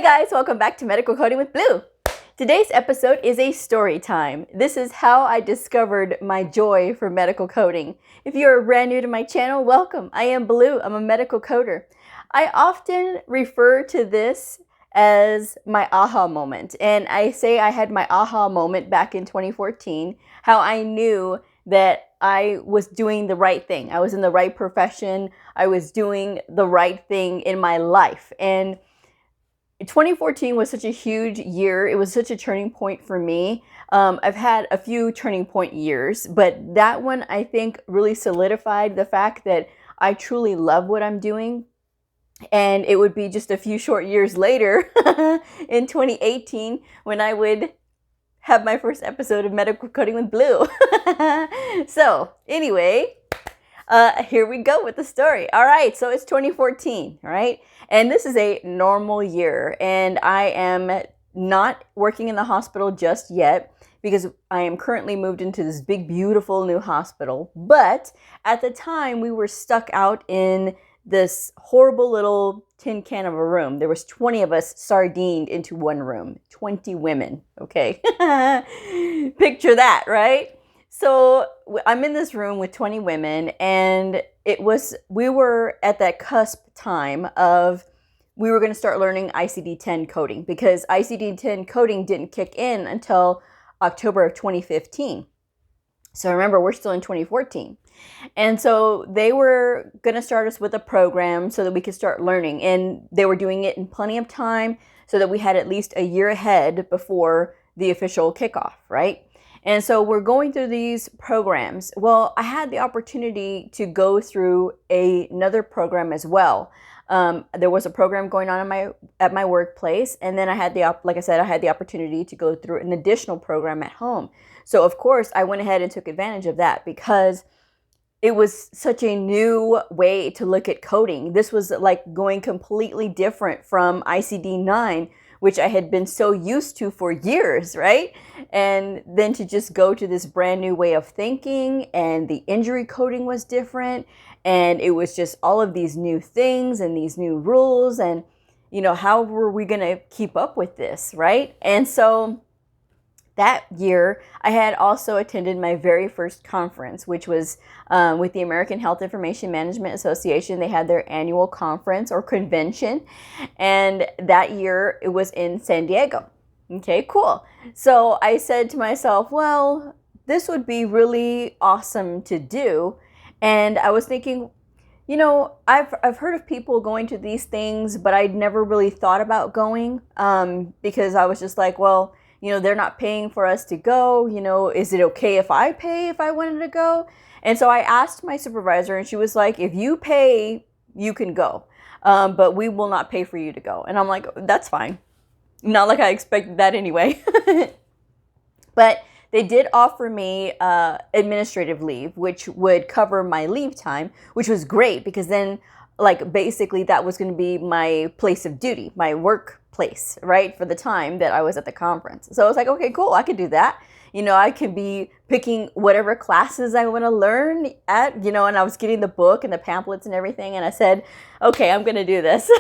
Hey guys, welcome back to Medical Coding with Blue. Today's episode is a story time. This is how I discovered my joy for medical coding. If you are brand new to my channel, welcome. I am Blue. I'm a medical coder. I often refer to this as my aha moment. And I say I had my aha moment back in 2014, how I knew that I was doing the right thing. I was in the right profession. I was doing the right thing in my life. And 2014 was such a huge year. It was such a turning point for me. I've had a few turning point years, but that one I think really solidified the fact that I truly love what I'm doing. And it would be just a few short years later in 2018 when I would have my first episode of Medical Coding with Blue. So anyway, here we go with the story. All right, so it's 2014, right? And this is a normal year, and I am not working in the hospital just yet because I am currently moved into this big, beautiful new hospital. But at the time, we were stuck out in this horrible little tin can of a room. There was 20 of us sardined into one room, 20 women, okay? Picture that, right? So I'm in this room with 20 women, and we were at that cusp time of we were going to start learning ICD-10 coding because ICD-10 coding didn't kick in until October of 2015. So remember, we're still in 2014. And so they were going to start us with a program so that we could start learning. And they were doing it in plenty of time so that we had at least a year ahead before the official kickoff, right? And so we're going through these programs. Well, I had the opportunity to go through another program as well. There was a program going on at my workplace, and then I had the opportunity to go through an additional program at home. So of course, I went ahead and took advantage of that because it was such a new way to look at coding. This was like going completely different from ICD-9, which I had been so used to for years, right? And then to just go to this brand new way of thinking, and the injury coding was different, and it was just all of these new things and these new rules, and how were we gonna keep up with this, right? And so that year, I had also attended my very first conference, which was with the American Health Information Management Association. They had their annual conference or convention, and that year it was in San Diego. Okay, cool. So I said to myself, well, this would be really awesome to do. And I was thinking, I've heard of people going to these things, but I'd never really thought about going because I was just like, well, they're not paying for us to go. Is it okay if I pay if I wanted to go? And so I asked my supervisor, and she was like, if you pay, you can go, but we will not pay for you to go. And I'm like, that's fine. Not like I expected that anyway. But they did offer me administrative leave, which would cover my leave time, which was great because then basically that was going to be my place of duty, my workplace, right, for the time that I was at the conference. So I was like, okay, cool, I could do that. I could be picking whatever classes I want to learn at, and I was getting the book and the pamphlets and everything. And I said, okay, I'm going to do this.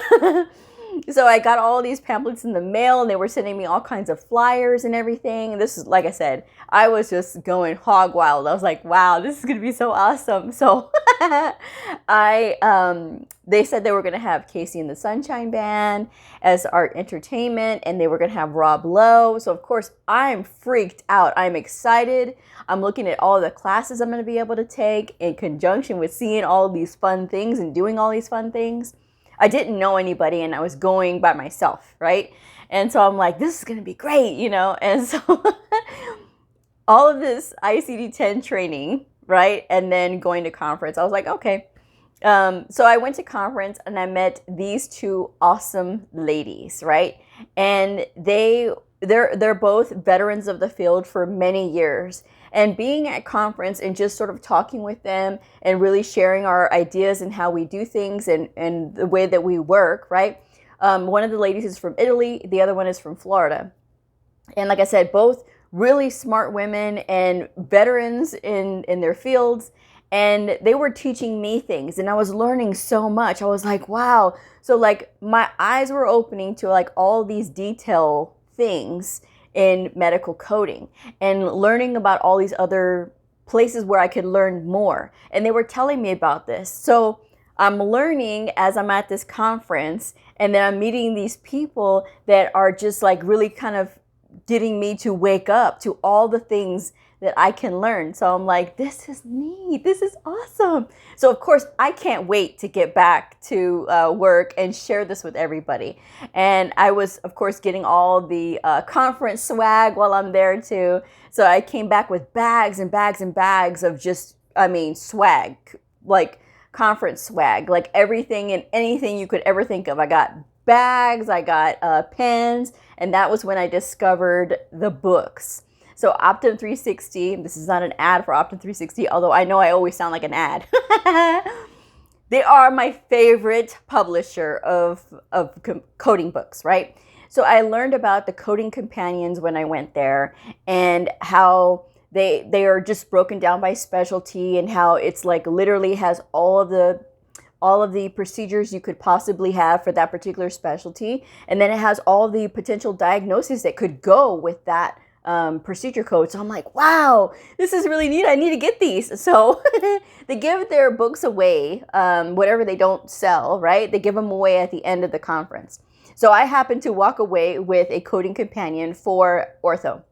So I got all these pamphlets in the mail, and they were sending me all kinds of flyers and everything. And this is, like I said, I was just going hog wild. I was like, wow, this is going to be so awesome. So they said they were going to have Casey and the Sunshine Band as art entertainment, and they were going to have Bleu. So of course, I'm freaked out. I'm excited. I'm looking at all the classes I'm going to be able to take in conjunction with seeing all of these fun things and doing all these fun things. I didn't know anybody, and I was going by myself, right? And so I'm like, this is going to be great, And so all of this ICD-10 training, right? And then going to conference, I was like, okay. So I went to conference, and I met these two awesome ladies, right? And they're both veterans of the field for many years. And being at conference and just sort of talking with them and really sharing our ideas and how we do things and the way that we work, right? One of the ladies is from Italy. The other one is from Florida. And like I said, both really smart women and veterans in their fields. and they were teaching me things, and I was learning so much. I was like, wow. So like my eyes were opening to like all these detail things in medical coding, and learning about all these other places where I could learn more. And they were telling me about this. So I'm learning as I'm at this conference, and then I'm meeting these people that are just like really kind of getting me to wake up to all the things that I can learn. So I'm like, this is neat. This is awesome. So of course, I can't wait to get back to work and share this with everybody. And I was, of course, getting all the conference swag while I'm there too. So I came back with bags and bags and bags of just, I mean, swag, like conference swag, like everything and anything you could ever think of. I got bags, I got pens, and that was when I discovered the books. So Optum 360, this is not an ad for Optum 360, although I know I always sound like an ad. They are my favorite publisher of coding books, right? So I learned about the coding companions when I went there, and how they are just broken down by specialty, and how it's like literally has all of the procedures you could possibly have for that particular specialty. And then it has all the potential diagnoses that could go with that procedure code. So I'm like, wow, this is really neat. I need to get these. So they give their books away, whatever they don't sell, right? They give them away at the end of the conference. So I happened to walk away with a coding companion for ortho.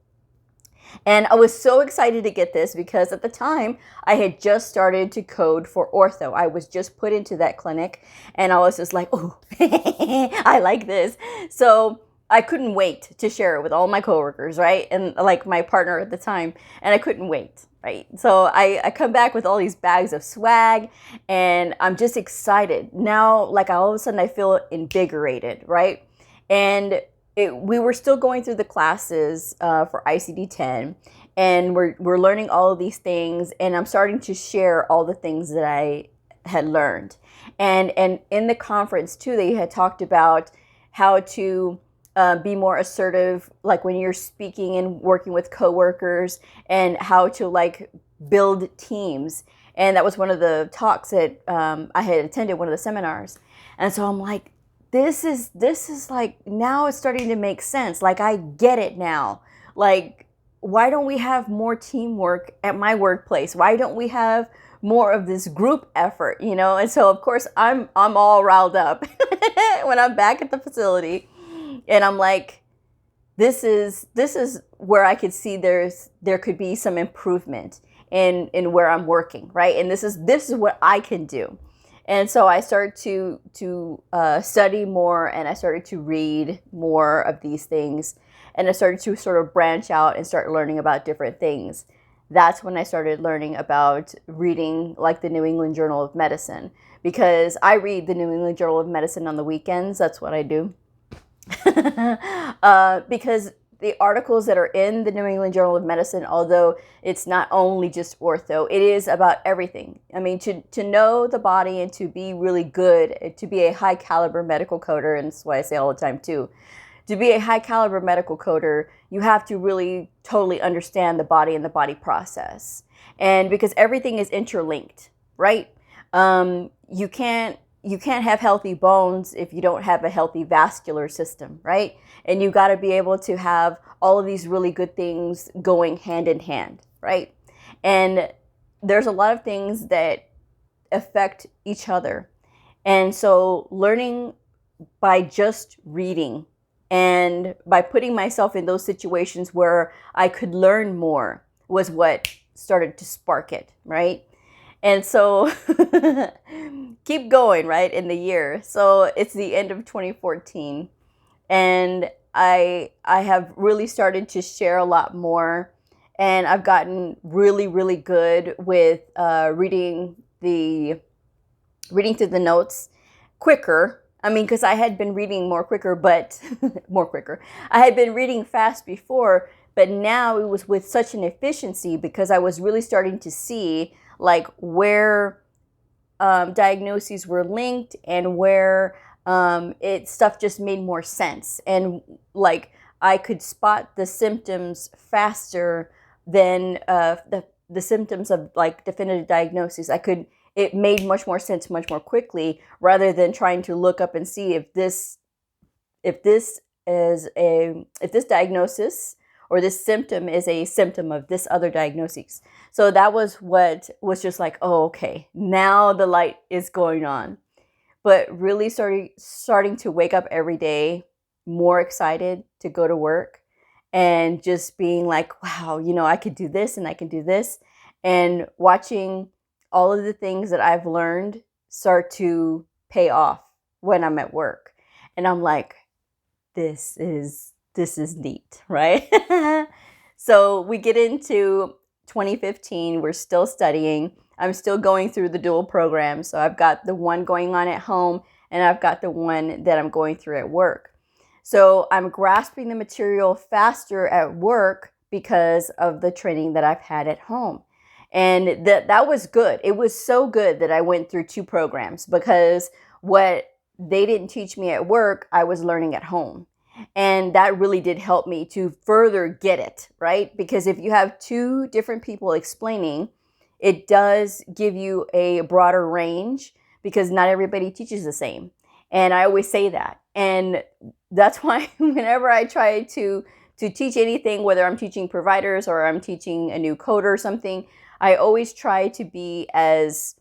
And I was so excited to get this because at the time I had just started to code for ortho. I was just put into that clinic, and I was just like, oh, I like this. So I couldn't wait to share it with all my coworkers, right? And like my partner at the time, and I couldn't wait, right? So I come back with all these bags of swag, and I'm just excited. Now, like all of a sudden I feel invigorated, right? And we were still going through the classes for ICD-10, and we're learning all of these things, and I'm starting to share all the things that I had learned. And in the conference too, they had talked about how to be more assertive, like when you're speaking and working with coworkers, and how to like build teams. And that was one of the talks that I had attended, one of the seminars. And so I'm like, this is like, now it's starting to make sense. Like, I get it now. Like, why don't we have more teamwork at my workplace? Why don't we have more of this group effort, you know? And so of course I'm all riled up when I'm back at the facility, and I'm like, this is where I could see there could be some improvement in where I'm working, right? And this is what I can do. And so I started to study more, and I started to read more of these things, and I started to sort of branch out and start learning about different things. That's when I started learning about reading like the New England Journal of Medicine, because I read the New England Journal of Medicine on the weekends. That's what I do. Because the articles that are in the New England Journal of Medicine, although it's not only just ortho, it is about everything. I mean, to know the body and to be really good, to be a high caliber medical coder, and that's why I say all the time too, to be a high caliber medical coder, you have to really totally understand the body and the body process. And because everything is interlinked, right? You can't have healthy bones if you don't have a healthy vascular system, right? And you got to be able to have all of these really good things going hand in hand, right? And there's a lot of things that affect each other. And so learning by just reading and by putting myself in those situations where I could learn more was what started to spark it, right? And so keep going, right, in the year. So it's the end of 2014, and I have really started to share a lot more, and I've gotten really, really good with reading through the notes quicker. I mean, because I had been reading more quicker, but more quicker. I had been reading fast before, but now it was with such an efficiency because I was really starting to see like where diagnoses were linked and where stuff just made more sense. And like I could spot the symptoms faster than the symptoms of like definitive diagnosis. It made much more sense much more quickly, rather than trying to look up and see if this diagnosis or this symptom is a symptom of this other diagnosis. So that was what was just like, oh, okay, now the light is going on. But really starting to wake up every day more excited to go to work, and just being like, wow, I could do this and I can do this, and watching all of the things that I've learned start to pay off when I'm at work. And I'm like, this is neat, right? So we get into 2015. We're still studying. I'm still going through the dual program. So I've got the one going on at home, and I've got the one that I'm going through at work. So I'm grasping the material faster at work because of the training that I've had at home. And that was good. It was so good that I went through 2 programs, because what they didn't teach me at work, I was learning at home. And that really did help me to further get it, right? Because if you have 2 different people explaining, it does give you a broader range, because not everybody teaches the same. And I always say that. And that's why whenever I try to teach anything, whether I'm teaching providers or I'm teaching a new coder or something, I always try to be as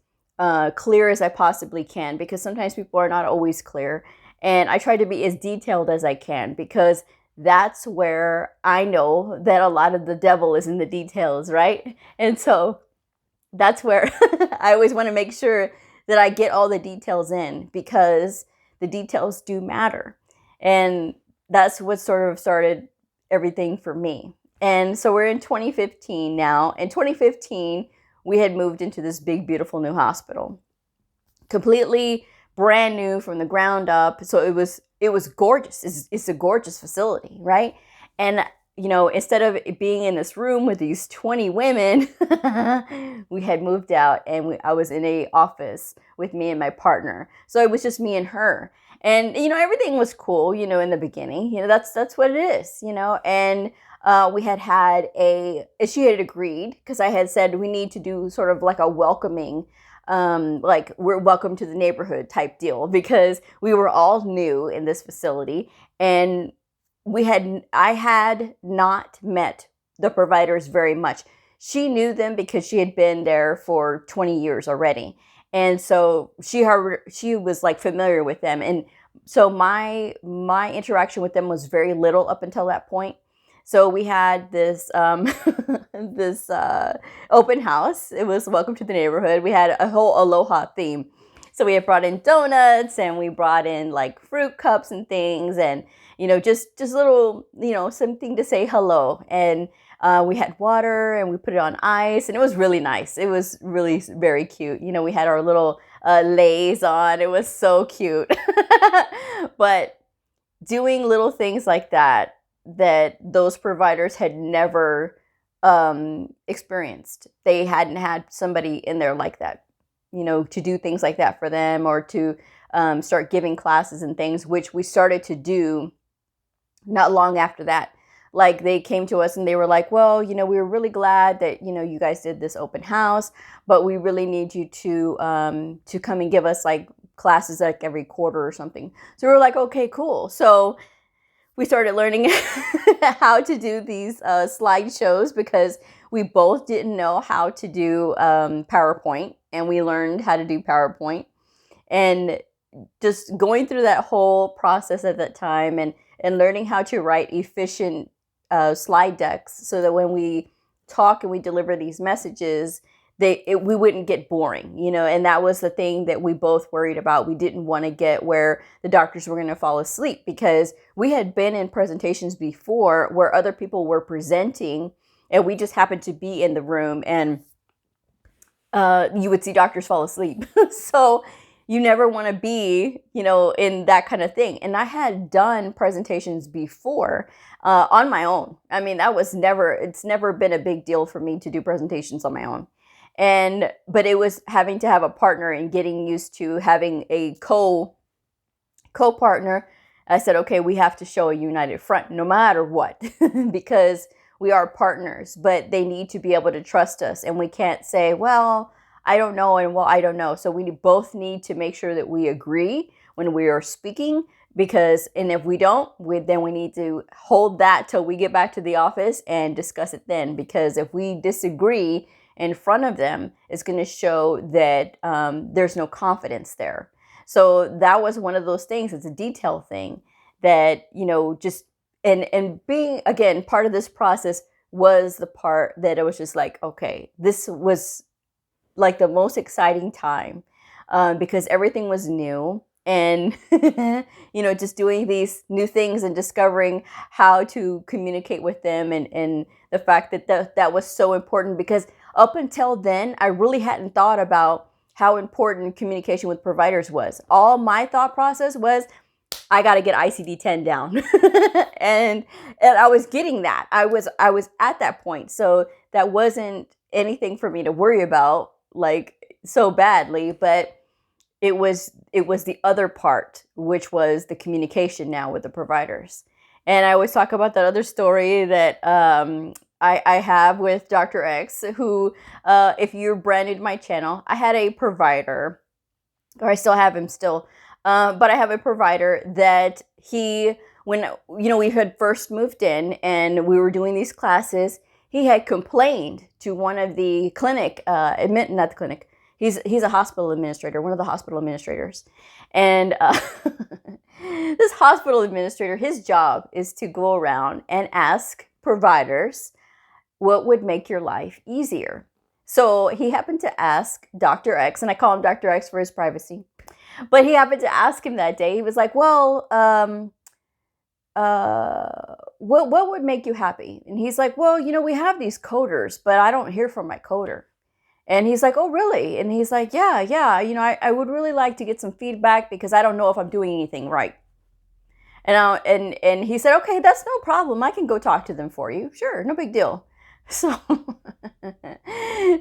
clear as I possibly can, because sometimes people are not always clear. And I try to be as detailed as I can, because that's where I know that a lot of the devil is in the details, right? And so that's where I always want to make sure that I get all the details in, because the details do matter. And that's what sort of started everything for me. And so we're in 2015 now. In 2015, we had moved into this big, beautiful new hospital, completely brand new from the ground up. So it was gorgeous. It's a gorgeous facility, right? And instead of being in this room with these 20 women, we had moved out, and I was in a office with me and my partner. So it was just me and her. And, everything was cool, in the beginning. That's what it is, And we she had agreed, because I had said we need to do sort of like a welcoming, like we're welcome to the neighborhood type deal, because we were all new in this facility, and I had not met the providers very much. She knew them because she had been there for 20 years already. And so she was like familiar with them. And so my interaction with them was very little up until that point. So we had this this open house. It was welcome to the neighborhood. We had a whole aloha theme. So we had brought in donuts, and we brought in like fruit cups and things, and just little, something to say hello. And we had water, and we put it on ice, and it was really nice. It was really very cute. We had our little leis on. It was so cute. But doing little things like that those providers had never experienced. They hadn't had somebody in there like that, to do things like that for them, or to start giving classes and things, which we started to do not long after that. Like, they came to us and they were like, well, we were really glad that, you guys did this open house, but we really need you to come and give us like classes like every quarter or something. So we were like, okay, cool. So we started learning how to do these slideshows, because we both didn't know how to do PowerPoint, and we learned how to do PowerPoint. And just going through that whole process at that time, and learning how to write efficient slide decks, so that when we talk and we deliver these messages, we wouldn't get boring, and that was the thing that we both worried about. We didn't want to get where the doctors were going to fall asleep, because we had been in presentations before where other people were presenting, and we just happened to be in the room, and you would see doctors fall asleep. So you never want to be, in that kind of thing. And I had done presentations before on my own. I mean, it's never been a big deal for me to do presentations on my own. But it was having to have a partner and getting used to having a co-partner. I said, okay, we have to show a united front no matter what, because we are partners, but they need to be able to trust us. And we can't say, well, I don't know, and well, I don't know. So we both need to make sure that we agree when we are speaking, because, and if we don't, then we need to hold that till we get back to the office and discuss it then. Because if we disagree in front of them, it's going to show that there's no confidence there. So that was one of those things. It's a detail thing that, just, and being, again, part of this process was the part that it was just like, okay, this was like the most exciting time because everything was new. And, just doing these new things and discovering how to communicate with them, and the fact that was so important, because up until then, I really hadn't thought about how important communication with providers was. All my thought process was, I got to get ICD-10 down. and I was getting that. I was at that point. So that wasn't anything for me to worry about like so badly, but it was the other part, which was the communication now with the providers. And I always talk about that other story that I have with Dr. X, who, if you're brand new to my channel, I had a provider, or I still have him still, but I have a provider that when we had first moved in and we were doing these classes, he had complained to one of the clinic, not the clinic, he's a hospital administrator, one of the hospital administrators. And this hospital administrator, his job is to go around and ask providers what would make your life easier. So he happened to ask Dr. X, and I call him Dr. X for his privacy, but he happened to ask him that day. He was like, well, what would make you happy? And he's like, well, we have these coders, but I don't hear from my coder. And he's like, oh, really? And he's like, yeah, I would really like to get some feedback because I don't know if I'm doing anything right. And he said, okay, that's no problem. I can go talk to them for you. Sure, no big deal. So,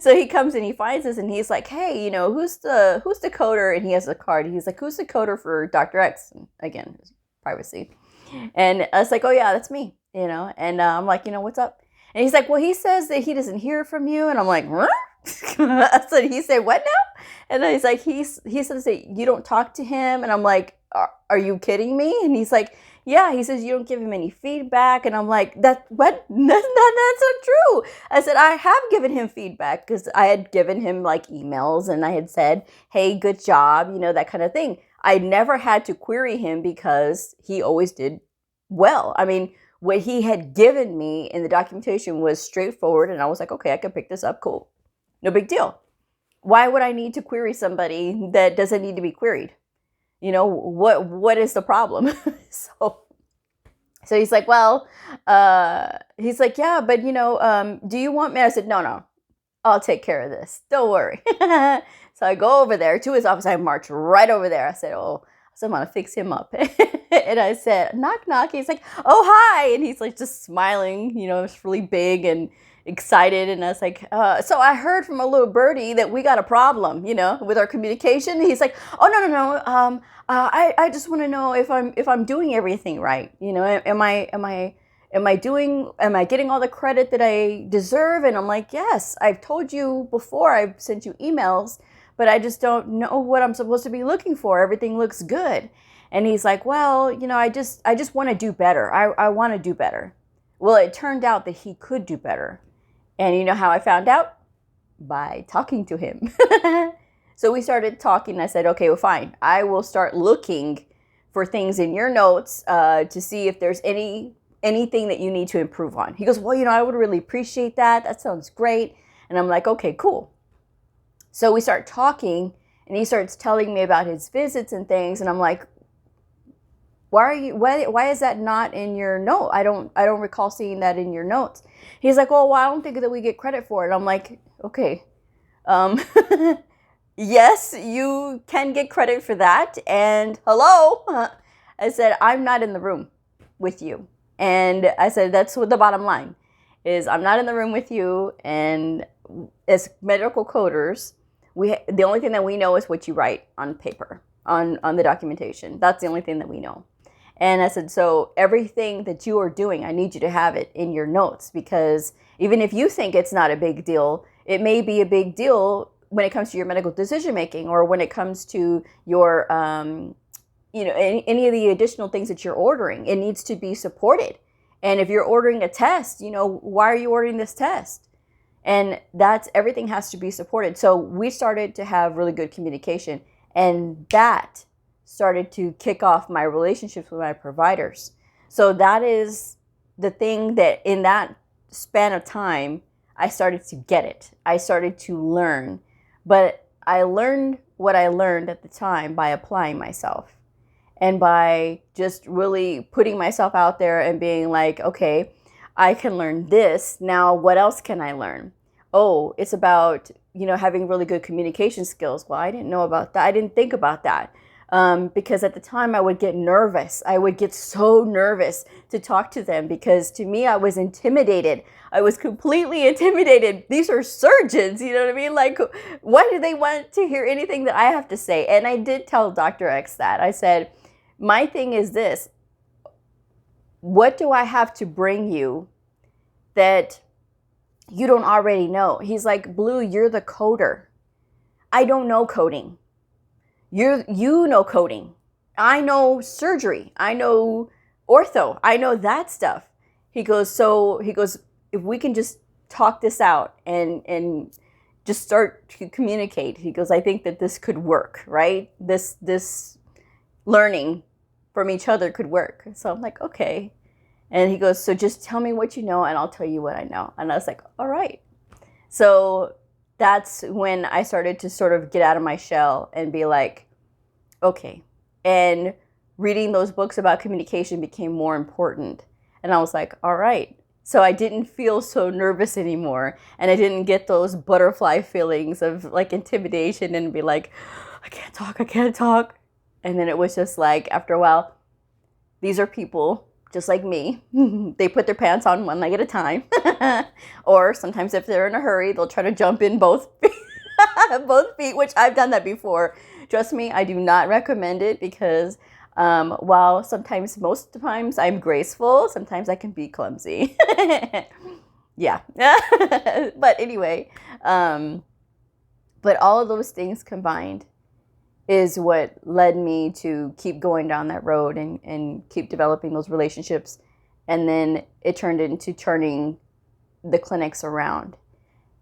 so he comes and he finds us and he's like, hey, who's the coder? And he has a card. He's like, who's the coder for Dr. X? And again, privacy. And I was like, oh yeah, that's me, and I'm like, what's up? And he's like, well, he says that he doesn't hear from you. And I'm like, huh? So he said, what now? And then he's like, he says that you don't talk to him. And I'm like, are you kidding me? And he's like, yeah, he says you don't give him any feedback. And I'm like, what? That's not true. I said, I have given him feedback because I had given him like emails and I had said, hey, good job, that kind of thing. I never had to query him because he always did well. I mean, what he had given me in the documentation was straightforward. And I was like, okay, I can pick this up. Cool. No big deal. Why would I need to query somebody that doesn't need to be queried? What is the problem? So he's like, well, he's like, yeah, but do you want me? I said, no, I'll take care of this. Don't worry. So I go over there to his office. I march right over there. I said, I'm going to fix him up. And I said, knock, knock. He's like, oh, hi. And he's like just smiling, it's really big and excited. And I was like, so I heard from a little birdie that we got a problem, with our communication. And he's like, oh, no. I just want to know if I'm doing everything right. Am I getting all the credit that I deserve? And I'm like, yes, I've told you before, I've sent you emails, but I just don't know what I'm supposed to be looking for. Everything looks good. And he's like, well, I just want to do better. I want to do better. Well, it turned out that he could do better. And you know how I found out? By talking to him. So we started talking. I said, okay, well, fine. I will start looking for things in your notes to see if there's anything that you need to improve on. He goes, well, I would really appreciate that. That sounds great. And I'm like, okay, cool. So we start talking and he starts telling me about his visits and things. And I'm like, why is that not in your note? I don't recall seeing that in your notes. He's like, well, I don't think that we get credit for it. I'm like, okay. Yes, you can get credit for that. And hello, I said, I'm not in the room with you. And I said, that's what the bottom line is. I'm not in the room with you. And as medical coders, the only thing that we know is what you write on paper, on the documentation. That's the only thing that we know. And I said, so everything that you are doing, I need you to have it in your notes, because even if you think it's not a big deal, it may be a big deal when it comes to your medical decision making, or when it comes to your, any of the additional things that you're ordering. It needs to be supported. And if you're ordering a test, why are you ordering this test? And everything has to be supported. So we started to have really good communication, and that started to kick off my relationships with my providers. So that is the thing that in that span of time, I started to get it. I started to learn, but I learned what I learned at the time by applying myself and by just really putting myself out there and being like, okay, I can learn this. Now, what else can I learn? Oh, it's about, having really good communication skills. Well, I didn't know about that. I didn't think about that. Because at the time I would get nervous. I would get so nervous to talk to them, because to me, I was intimidated. I was completely intimidated. These are surgeons, you know what I mean? Like, why do they want to hear anything that I have to say? And I did tell Dr. X that. I said, my thing is this: what do I have to bring you that you don't already know? He's like, Bleu, you're the coder. I don't know coding. You know coding. I know surgery. I know ortho. I know that stuff. He goes, if we can just talk this out and just start to communicate, he goes, I think that this could work, right? This learning from each other could work. So I'm like, okay. And he goes, so just tell me what you know and I'll tell you what I know. And I was like, all right. So that's when I started to sort of get out of my shell and be like, okay. And reading those books about communication became more important. And I was like, all right. So I didn't feel so nervous anymore. And I didn't get those butterfly feelings of like intimidation and be like, I can't talk. And then it was just like, after a while, these are people just like me. They put their pants on one leg at a time. Or sometimes if they're in a hurry, they'll try to jump in both feet, which I've done that before. Trust me, I do not recommend it, because while most of the times I'm graceful, sometimes I can be clumsy. Yeah. But anyway, but all of those things combined is what led me to keep going down that road and keep developing those relationships. And then it turned into turning the clinics around.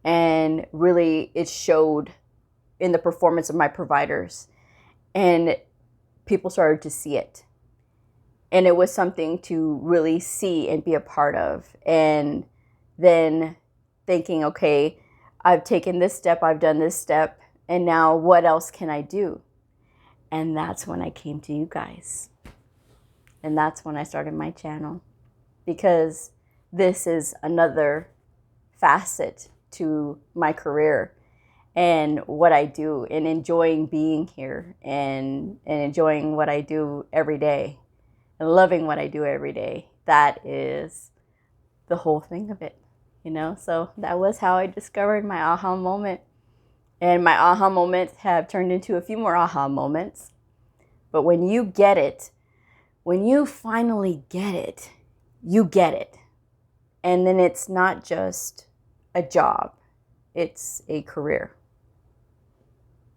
And really it showed in the performance of my providers. And people started to see it. And it was something to really see and be a part of. And then thinking, okay, I've taken this step, I've done this step, and now what else can I do? And that's when I came to you guys. And that's when I started my channel, because this is another facet to my career and what I do, and enjoying being here and enjoying what I do every day and loving what I do every day. That is the whole thing of it, So that was how I discovered my aha moment. And my aha moments have turned into a few more aha moments. But when you get it, when you finally get it, you get it. And then it's not just a job, it's a career.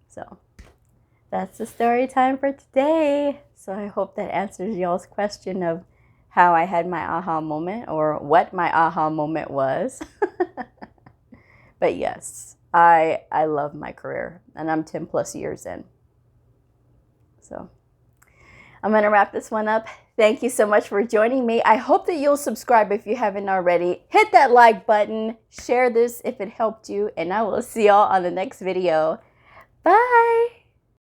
So that's the story time for today. So I hope that answers y'all's question of how I had my aha moment, or what my aha moment was. But yes, I love my career, and I'm 10 plus years in. So I'm going to wrap this one up. Thank you so much for joining me. I hope that you'll subscribe if you haven't already. Hit that like button, share this if it helped you, and I will see y'all on the next video. Bye.